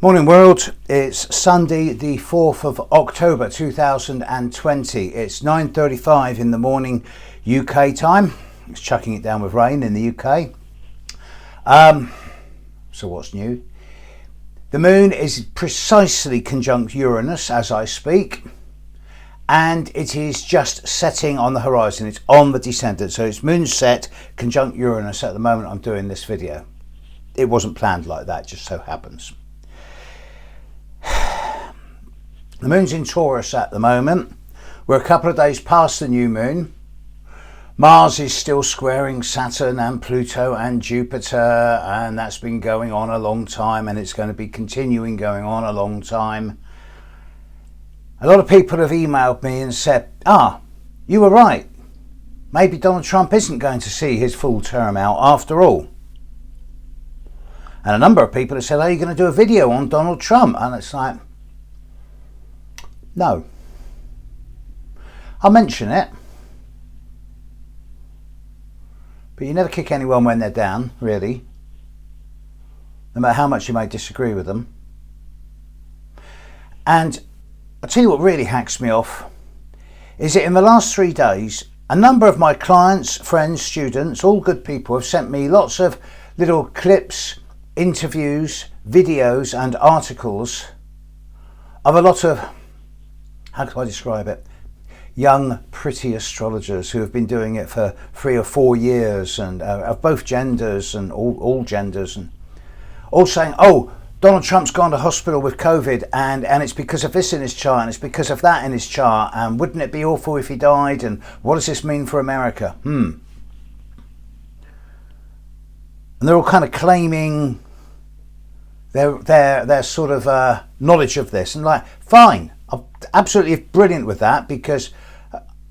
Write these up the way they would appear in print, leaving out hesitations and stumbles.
Morning world, it's Sunday the 4th of October 2020. It's 9:35 in the morning UK time. It's chucking it down with rain in the UK. So what's new? The moon is precisely conjunct Uranus as I speak, and it is just setting on the horizon. It's on the descendant, so it's moon set conjunct Uranus at the moment I'm doing this video. It wasn't planned like that, just so happens. The moon's in Taurus at the moment. We're a couple of days past the new moon. Mars is still squaring Saturn and Pluto and Jupiter, and that's been going on a long time, and it's going to be continuing going on a long time. A lot of people have emailed me and said, you were right. Maybe Donald Trump isn't going to see his full term out after all. And a number of people have said, are you going to do a video on Donald Trump? And it's like, no. I'll mention it. But you never kick anyone when they're down, really. No matter how much you may disagree with them. And I'll tell you what really hacks me off is that in the last 3 days, a number of my clients, friends, students, all good people have sent me lots of little clips, interviews, videos and articles of a lot of, how can I describe it, young, pretty astrologers who have been doing it for 3 or 4 years and of both genders and all genders, and all saying, Donald Trump's gone to hospital with COVID and it's because of this in his chart and it's because of that in his chart, and wouldn't it be awful if he died, and what does this mean for America? And they're all kind of claiming their sort of knowledge of this, and like, fine, I'm absolutely brilliant with that, because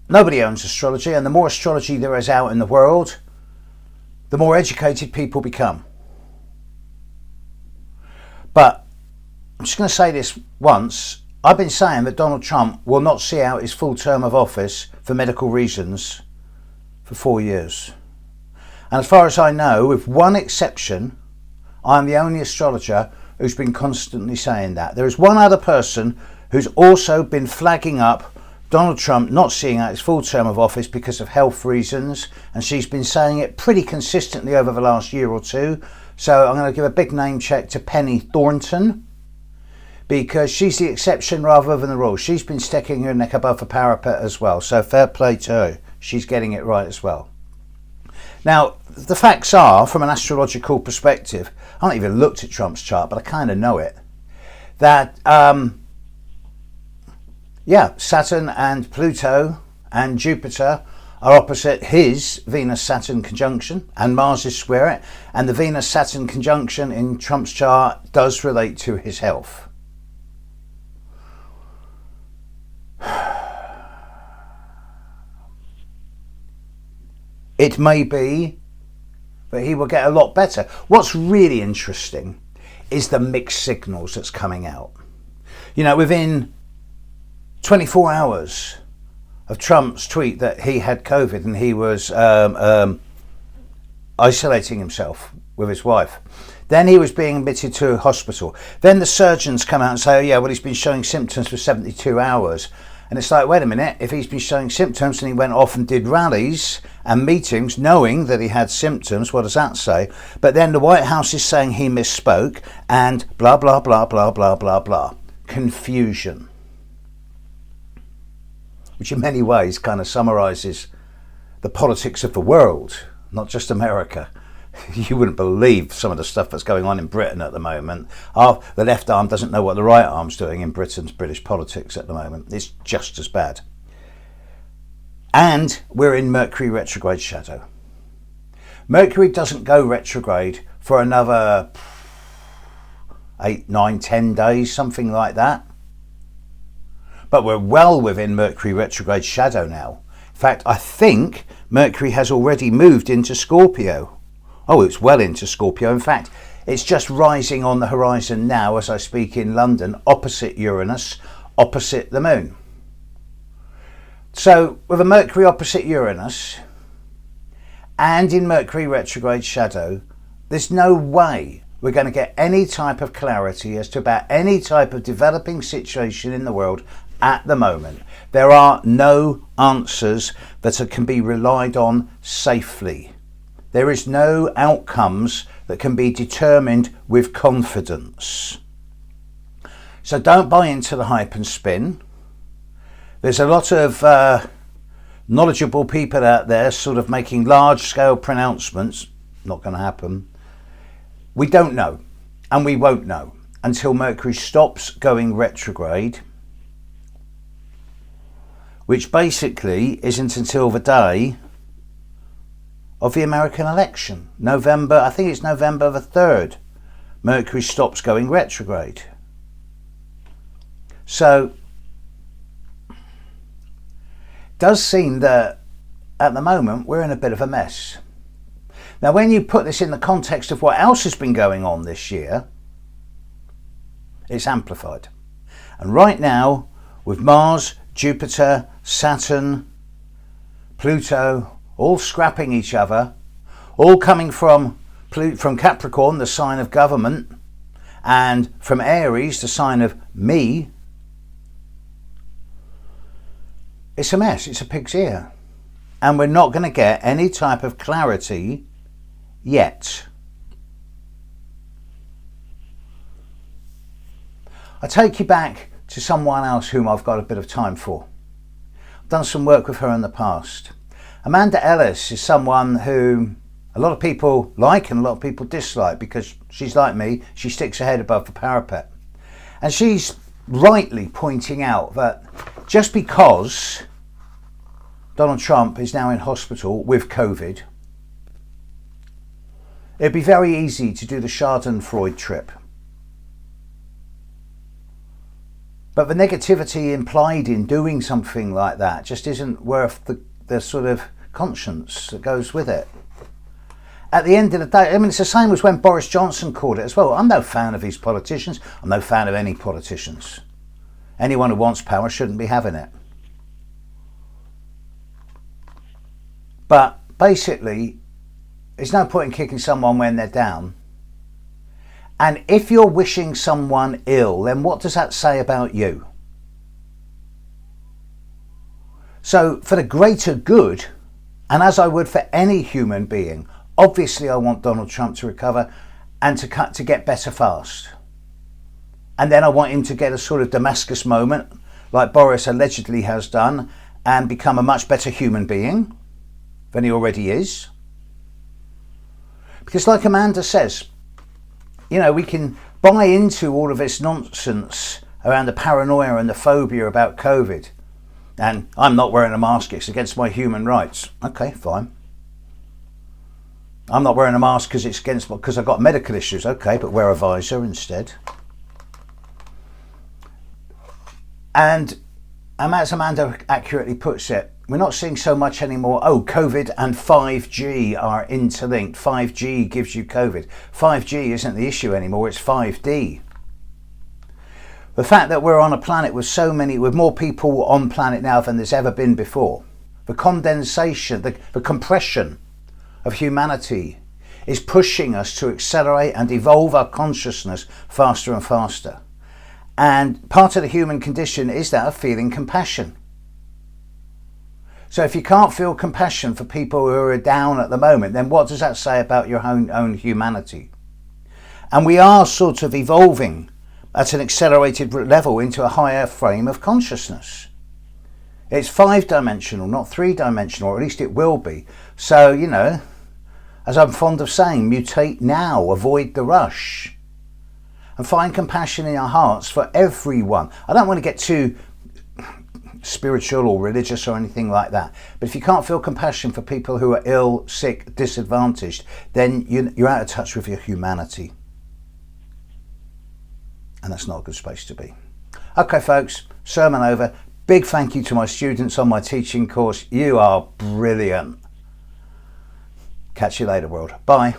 nobody owns astrology, and the more astrology there is out in the world, the more educated people become. But I'm just going to say this once. I've been saying that Donald Trump will not see out his full term of office for medical reasons for 4 years. And as far as I know, with one exception, I'm the only astrologer who's been constantly saying that. There is one other person who's also been flagging up Donald Trump not seeing out his full term of office because of health reasons, and she's been saying it pretty consistently over the last year or two. So I'm going to give a big name check to Penny Thornton, because she's the exception rather than the rule. She's been sticking her neck above the parapet as well, so fair play to her. She's getting it right as well. Now, the facts are, from an astrological perspective, I haven't even looked at Trump's chart, but I kind of know it, that Saturn and Pluto and Jupiter are opposite his Venus-Saturn conjunction, and Mars is square it, and the Venus-Saturn conjunction in Trump's chart does relate to his health. It may be that he will get a lot better. What's really interesting is the mixed signals that's coming out. You know, within 24 hours of Trump's tweet that he had COVID and he was isolating himself with his wife, then he was being admitted to a hospital. Then the surgeons come out and say, he's been showing symptoms for 72 hours. And it's like, wait a minute, if he's been showing symptoms and he went off and did rallies and meetings knowing that he had symptoms, what does that say? But then the White House is saying he misspoke and blah, blah, blah, blah, blah, blah, blah. Confusion. Which in many ways kind of summarises the politics of the world, not just America. You wouldn't believe some of the stuff that's going on in Britain at the moment. The left arm doesn't know what the right arm's doing in British politics at the moment. It's just as bad. And we're in Mercury retrograde shadow. Mercury doesn't go retrograde for another 8, 9, 10 days, something like that. But we're well within Mercury retrograde shadow now. In fact, I think Mercury has already moved into Scorpio. It's well into Scorpio. In fact, it's just rising on the horizon now as I speak in London, opposite Uranus, opposite the moon. So with a Mercury opposite Uranus and in Mercury retrograde shadow, there's no way we're going to get any type of clarity as to about any type of developing situation in the world at the moment. There are no answers that can be relied on safely. There is no outcomes that can be determined with confidence. So don't buy into the hype and spin. There's a lot of knowledgeable people out there sort of making large-scale pronouncements. Not going to happen. We don't know, and we won't know until Mercury stops going retrograde, which basically isn't until the day of the American election. November, I think it's November the 3rd, Mercury stops going retrograde. So, it does seem that at the moment we're in a bit of a mess. Now, when you put this in the context of what else has been going on this year, it's amplified. And right now, with Mars, Jupiter, Saturn, Pluto, all scrapping each other, all coming from Capricorn, the sign of government, and from Aries, the sign of me, it's a mess, it's a pig's ear. And we're not going to get any type of clarity yet. I take you back to someone else whom I've got a bit of time for. I've done some work with her in the past. Amanda Ellis is someone who a lot of people like and a lot of people dislike because she's like me, she sticks her head above the parapet. And she's rightly pointing out that just because Donald Trump is now in hospital with COVID, it'd be very easy to do the Schadenfreude trip. But the negativity implied in doing something like that just isn't worth the sort of conscience that goes with it. At the end of the day, I mean, it's the same as when Boris Johnson called it as well. I'm no fan of these politicians. I'm no fan of any politicians. Anyone who wants power shouldn't be having it. But basically, there's no point in kicking someone when they're down. And if you're wishing someone ill, then what does that say about you? So for the greater good, and as I would for any human being, obviously I want Donald Trump to recover and to get better fast. And then I want him to get a sort of Damascus moment, like Boris allegedly has done, and become a much better human being than he already is. Because like Amanda says, you know, we can buy into all of this nonsense around the paranoia and the phobia about COVID. And I'm not wearing a mask, it's against my human rights. Okay, fine. I'm not wearing a mask because I've got medical issues. Okay, but wear a visor instead. And as Amanda accurately puts it, we're not seeing so much anymore, oh, COVID and 5G are interlinked. 5G gives you COVID. 5G isn't the issue anymore, it's 5D. The fact that we're on a planet with more people on planet now than there's ever been before, the condensation, the compression of humanity is pushing us to accelerate and evolve our consciousness faster and faster. And part of the human condition is that of feeling compassion. So if you can't feel compassion for people who are down at the moment, then what does that say about your own humanity? And we are sort of evolving at an accelerated level into a higher frame of consciousness. It's 5-dimensional, not 3-dimensional, or at least it will be. So, you know, as I'm fond of saying, mutate now, avoid the rush. And find compassion in your hearts for everyone. I don't want to get too spiritual or religious or anything like that. But if you can't feel compassion for people who are ill, sick, disadvantaged, then you're out of touch with your humanity. And that's not a good space to be. Okay, folks, sermon over. Big thank you to my students on my teaching course. You are brilliant. Catch you later, world. Bye.